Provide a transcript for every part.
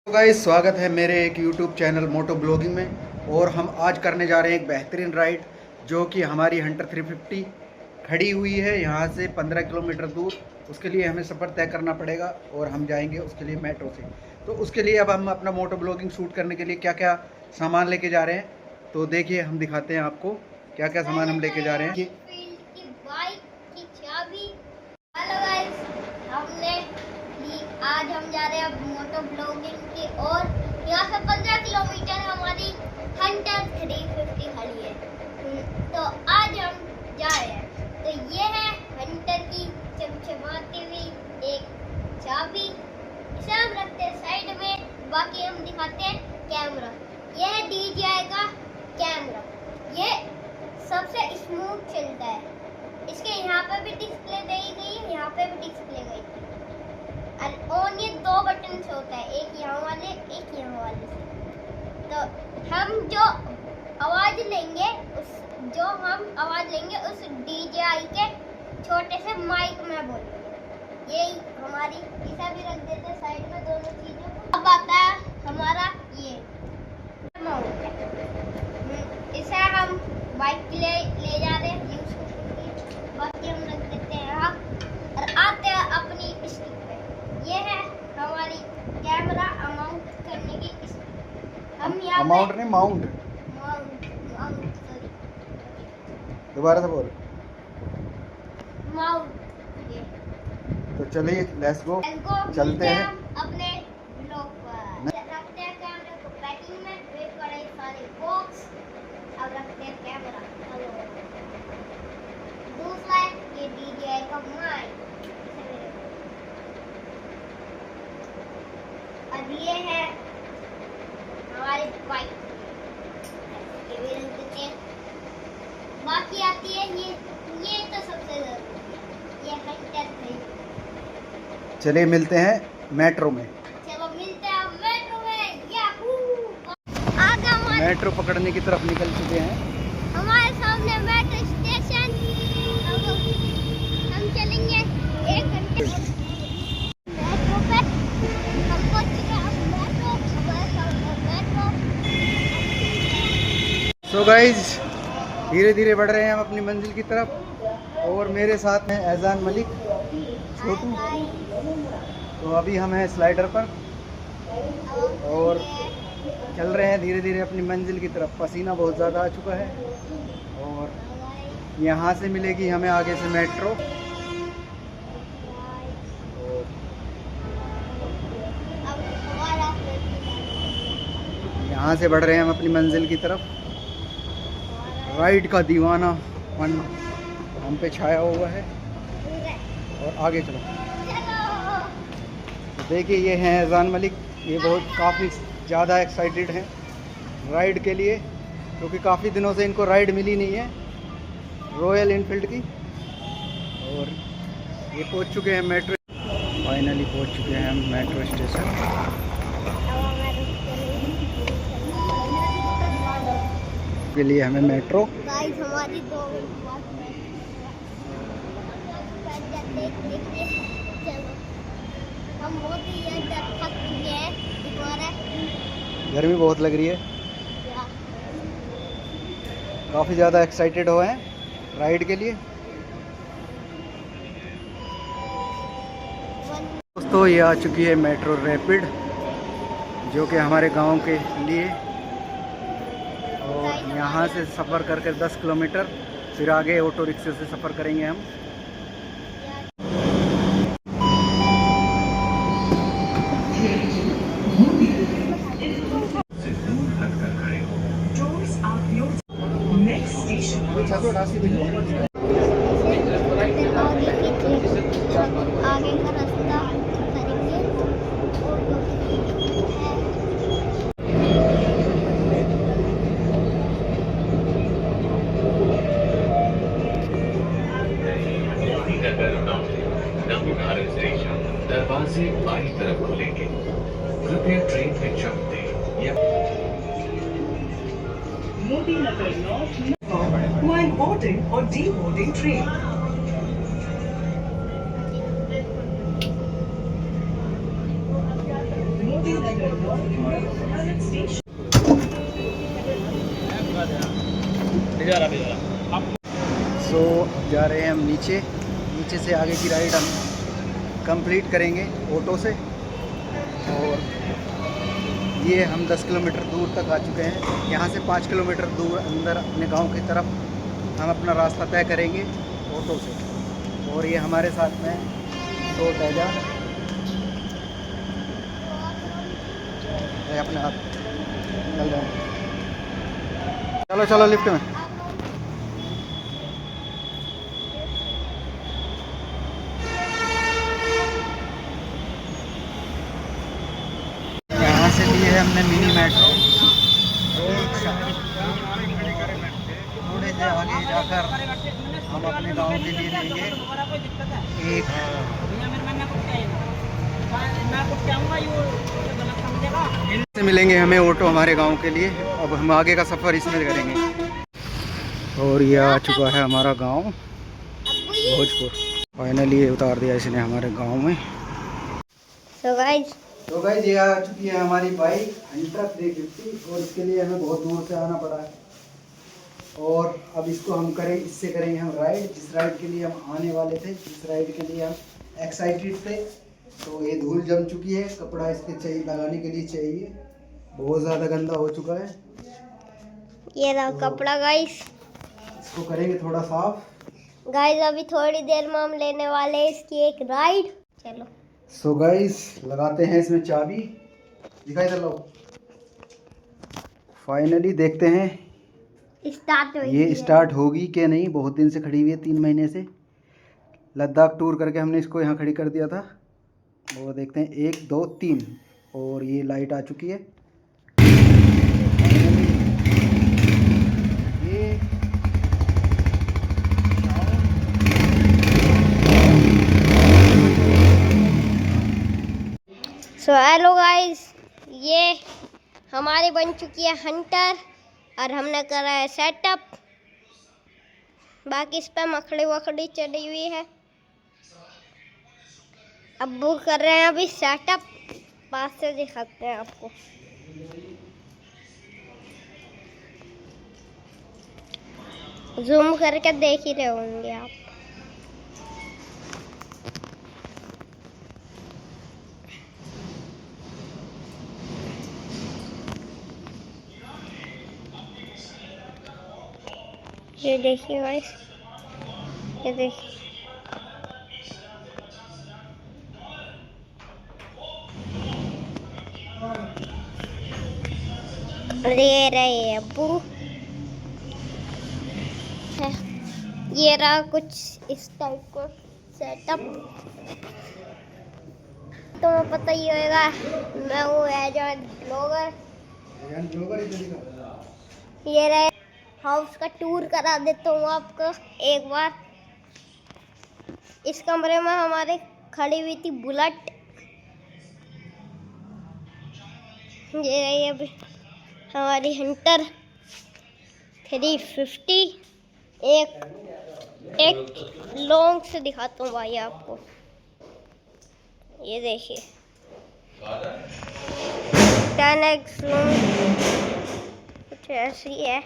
तो गाइस स्वागत है मेरे एक YouTube चैनल मोटो ब्लॉगिंग में। और हम आज करने जा रहे हैं एक बेहतरीन राइड जो कि हमारी हंटर 350 खड़ी हुई है यहाँ से 15 किलोमीटर दूर। उसके लिए हमें सफ़र तय करना पड़ेगा और हम जाएंगे उसके लिए मेट्रो से। तो उसके लिए अब हम अपना मोटो ब्लॉगिंग शूट करने के लिए क्या क्या सामान लेके जा रहे हैं, तो देखिए हम दिखाते हैं आपको क्या क्या सामान हम लेके जा रहे हैं। आज हम जा रहे हैं मोटो ब्लॉगिंग की और यहाँ से 15 किलोमीटर हमारी हंटर 350 खड़ी है। तो आज हम जा रहे हैं। तो ये है हंटर की चमचमाती हुई एक चाबी, इसे हम रखते हैं साइड में। बाकी हम दिखाते हैं कैमरा। ये है DJI का कैमरा, ये सबसे स्मूथ चलता है। इसके यहाँ पे भी डिस्प्ले दी गई है, यहाँ पे भी डिस्प्ले गई है। और ये दो बटन से होता है, एक यहाँ वाले एक यहाँ वाले से। तो हम जो आवाज लेंगे उस DJI के छोटे से माइक में बोलेंगे। यही हमारी इसे भी रख देते हैं साइड में दोनों चीजों को। अब आता है हमारा ये माउंट, इसे हम बाइक के लिए ले जा रहे हैं यूज करने के लिए। बाकी हम रख देते हैं यहाँ और आते हैं अपनी स्टिक। ये है हमारी कैमरा माउंट करने की स्टिक। हम यहाँ अमाउंट नहीं माउंट सॉरी दोबारा से बोल। माउंट। तो चलिए लेट्स गो, चलते हैं अपने ब्लॉग पर। रखते हैं कैमरे को पैकिंग में, वेट कर रहे सारे बॉक्स। अब रखते हैं कैमरा। दूसरा है ये DJI का माइक। अब ये है हमारी बाइक, ये भी रख देते हैं। बाकी आती है ये तो सबसे जरूरी, ये हंटर है। चलिए मिलते हैं मेट्रो में। चलो मिलते हैं मेट्रो में। याहू! आगे हमारे मेट्रो पकड़ने की तरफ निकल चुके हैं। हमारे सामने मेट्रो स्टेशन। हम चलेंगे 1 घंटे मेट्रो पे। हम पहुंच चुके हैं मेट्रो। सो गाइज धीरे धीरे बढ़ रहे हैं हम अपनी मंजिल की तरफ। और मेरे साथ हैं एजान मलिक छोटू। तो अभी हम हैं स्लाइडर पर और चल रहे हैं धीरे धीरे अपनी मंजिल की तरफ। पसीना बहुत ज़्यादा आ चुका है और यहाँ से मिलेगी हमें आगे से मेट्रो। यहाँ से बढ़ रहे हैं हम अपनी मंजिल की तरफ। राइड का दीवानापन हम पे छाया हुआ है। और आगे चलो। तो देखिए ये हैं एजान मलिक। ये काफ़ी ज़्यादा एक्साइटेड हैं राइड के लिए, क्योंकि काफ़ी दिनों से इनको राइड मिली नहीं है रॉयल एनफील्ड की। और ये पहुंच चुके हैं मेट्रो, फाइनली पहुंच चुके हैं हम मेट्रो स्टेशन के लिए। हमें मेट्रो गाइस हमारी 2 मिनट बाद चलो हम बहुत ही थक चुके हैं। गर्मी बहुत लग रही है, काफ़ी ज़्यादा एक्साइटेड हो हैं राइड के लिए। दोस्तों ये आ चुकी है मेट्रो रैपिड, जो कि हमारे गांव के लिए। और यहाँ से सफ़र करके 10 किलोमीटर, फिर आगे ऑटो रिक्शे से सफ़र करेंगे हम। आगे का रास्ता करेंगे। दरवाजे बाई तरफ खुलेंगे, कृपया ट्रेन में जंप दें या Modi Nagar North while boarding or deboarding train. Modi Nagar North station. सो जा रहे हैं हम नीचे। नीचे से आगे की राइड हम कंप्लीट करेंगे ऑटो से। और ये हम 10 किलोमीटर दूर तक आ चुके हैं। यहाँ से 5 किलोमीटर दूर अंदर अपने गांव की तरफ हम अपना रास्ता तय करेंगे ऑटो से। और ये हमारे साथ में 2 टैजा अपने हाथ चल रहे हैं। चलो चलो लिफ्ट में। यहाँ से लिए है हमने मिनी मेट्रो। थोड़े से आगे जाकर हम अपने गांव के लिए लेंगे एक से मिलेंगे हमें ऑटो हमारे गांव के लिए। अब हम आगे का सफ़र इसमें करेंगे। और ये आ चुका है हमारा गांव भोजपुर। फाइनली ये उतार दिया इसने हमारे गांव में। तो गाइस ये आ चुकी है हमारी बाइक हंटर 350। और इसके लिए हमें बहुत दूर से आना पड़ा है। और अब इसको हम इससे करेंगे हम राइड। जिस राइड के लिए हम आने वाले थे, जिस राइड के लिए हम एक्साइटेड थे, तो ये धूल जम चुकी है। कपड़ा इसके चाहिए लगाने के लिए चाहिए, बहुत ज़्यादा गंदा हो चुका है। ये रहा कपड़ा गाइस। इसको करेंगे थोड़ा साफ। गाइस अभी थोड़ी देर में हम लेने वाले हैं इसकी एक राइड। चलो सो गाइस लगाते हैं इसमें चाबी। दिखाई दे लो। फाइनली देखते हैं स्टार्ट ये स्टार्ट होगी कि नहीं। बहुत दिन से खड़ी हुई है, 3 महीने से। लद्दाख टूर करके हमने इसको यहाँ खड़ी कर दिया था। वो देखते हैं 1 2 3 और ये लाइट आ चुकी है। ये सो हेलो गाइस, ये हमारी बन चुकी है हंटर और हमने करा है सेटअप। बाकी इस पर मखड़ी वखड़ी चढ़ी हुई है। अब वो कर रहे हैं अभी सेटअप। पास से दिखाते हैं आपको। जूम करके देख ही रहे होंगे आप। ये देखिए गाइस, ये देखिए। ये रहे अब्बू है। ये रहा कुछ इस टाइप को सेटअप। तुम्हें पता ही होगा मैं वो एज अ ब्लॉगर। ये रहे हाउस का टूर करा देता हूँ आपको एक बार। इस कमरे में हमारे खड़ी हुई थी बुलेट। ये रही अभी हमारी हंटर 350। एक लॉन्ग से दिखाता हूँ भाई आपको। ये देखिए 10x लॉन्ग कुछ ऐसी है।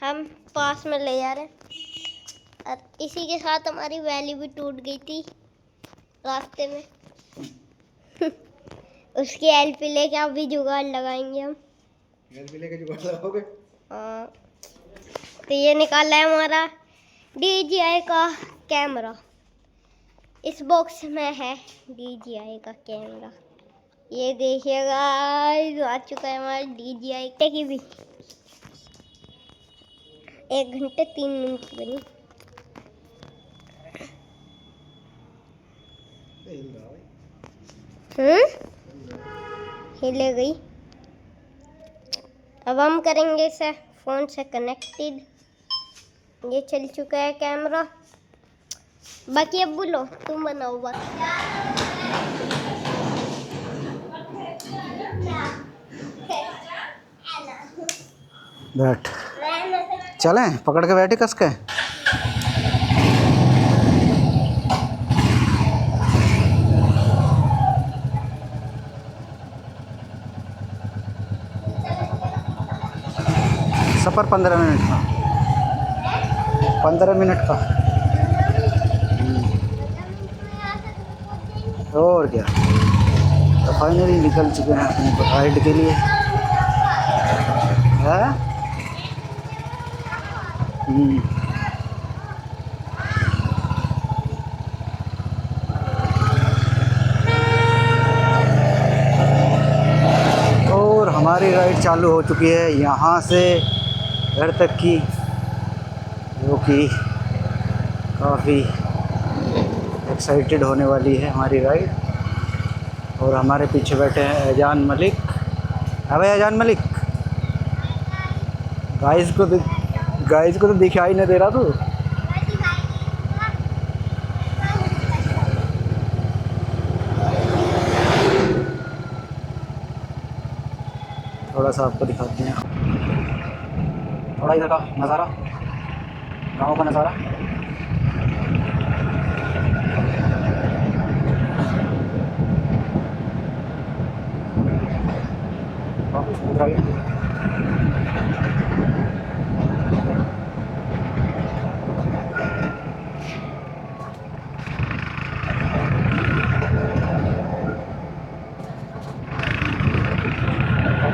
हम पास में ले जा रहे हैं। और इसी के साथ हमारी वैली भी टूट गई थी रास्ते में। उसकी हेल्प लेके अभी जुगाड़ लगाएंगे हम। हेल्प लेके जुगाड़ लगाओगे? हाँ। तो ये निकाला है हमारा DJI का कैमरा। इस बॉक्स में है DJI का कैमरा। ये देखिएगा आ चुका है हमारा DJI की भी। 1 घंटे 3 मिनट बनी। हिले गई। अब हम करेंगे इसे फ़ोन से कनेक्टेड। ये चल चुका है कैमरा। बाकी अब बोलो तुम बनाओ बस। बैठ चलें, पकड़ के बैठे कस के। सफ़र 15 मिनट का, 15 मिनट का। और क्या, तो फाइनली निकल चुके हैं अपने राइड के लिए। है और हमारी राइड चालू हो चुकी है यहाँ से घर तक की, जो कि काफ़ी एक्साइटेड होने वाली है हमारी राइड। और हमारे पीछे बैठे हैं एजान मलिक। अबे एजान मलिक, गाइस को तो दिखाई नहीं दे रहा तू। थोड़ा सा आपको दिखाते हैं, थोड़ा इधर का नज़ारा, गाँव का नज़ारा। काफ़ी स्मूथ राइड।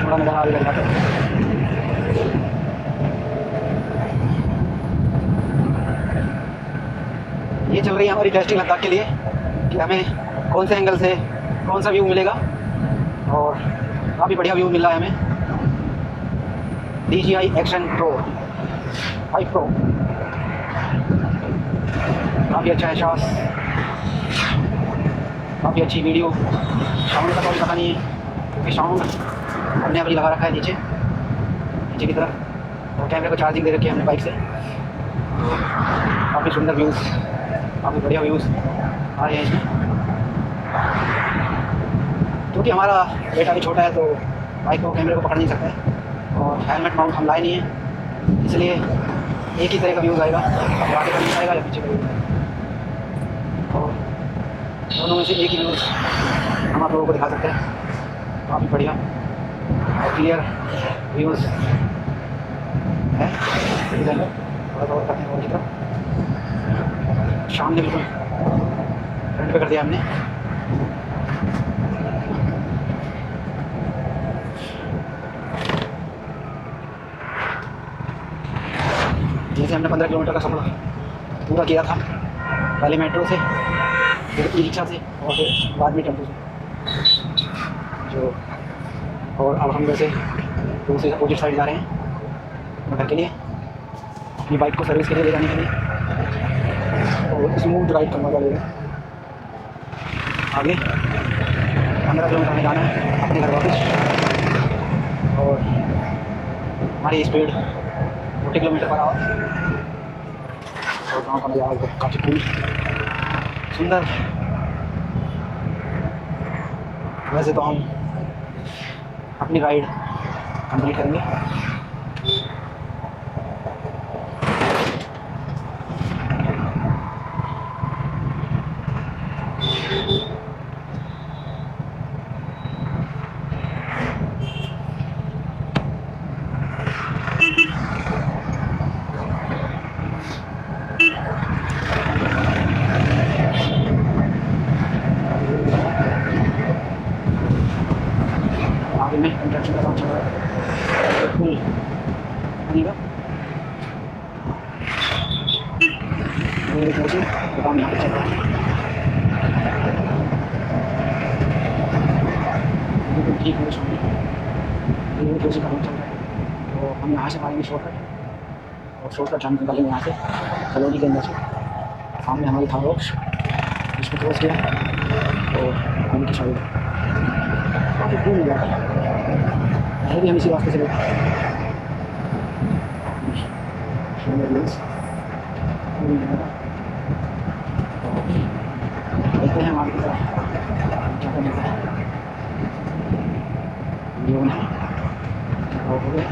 थोड़ा नज़ारा आगे लगा था। ये चल रही है हमारी टेस्टिंग लद्दाख के लिए कि हमें कौन से एंगल से कौन सा व्यू मिलेगा, और काफ़ी बढ़िया व्यू मिल रहा है हमें। DJI Action Pro 5 Pro काफ़ी अच्छा एहसास, काफ़ी अच्छी वीडियो। साउंड का कोई पता नहीं है क्योंकि साउंड हमने अभी लगा रखा है नीचे की तरफ, और कैमरे को चार्जिंग दे रखी है हमने बाइक से। काफ़ी सुंदर व्यूज़, काफ़ी बढ़िया व्यूज़ आ रहे हैं इसमें। क्योंकि हमारा बेटा भी छोटा है तो बाइक को कैमरे को पकड़ नहीं सकता है, और हेलमेट माउंट हम लाए नहीं है, इसलिए एक ही तरह का व्यूज़ आएगा, आगे का नहीं आएगा या पीछे का व्यूज़ आएगा, और दोनों में से एक ही व्यूज़ हम आप लोगों को दिखा सकते हैं। काफ़ी बढ़िया और क्लियर व्यूज़ है। थोड़ा सा और करते हैं और की तरफ, सामने बिल्कुल फ्रंट पे कर दिया हमने। जैसे हमने 15 किलोमीटर का सफ़र पूरा किया था, पहले मेट्रो से, फिर ई रिक्शा से, और फिर बाद में टेम्पो से जो, और अब हम वैसे दूसरे अपोजिट साइड जा रहे हैं घर के लिए, अपनी बाइक को सर्विस के लिए ले जाने के लिए, और स्मूथ राइड करना पड़ेगा। आगे 15 किलोमीटर में जाना है अपने घर वापस, और हमारी स्पीड 40 किलोमीटर पर आवर। और गाँव का नज़ारा काफ़ी कूल, सुंदर। वैसे तो हम अपनी राइड कंप्लीट करेंगे। आगे में कंस्ट्रक्शन का काम चल रहा है, फुल बनेगा। काम यहाँ पे चल रहा है, बिल्कुल ठीक है। सामने का काम चल रहा है, तो हम यहाँ से मारेंगे शॉर्टकट, और शॉर्टकट हम निकालेंगे यहाँ से कलोनी के अंदर से। सामने हमारी था रॉक्स, इसको क्रॉस किया और उनकी साइड काफ़ी कूल मिल जाता है भी। हम इसी रास्ते से देखते हैं हमारे की तरफ क्या करने का हो गया।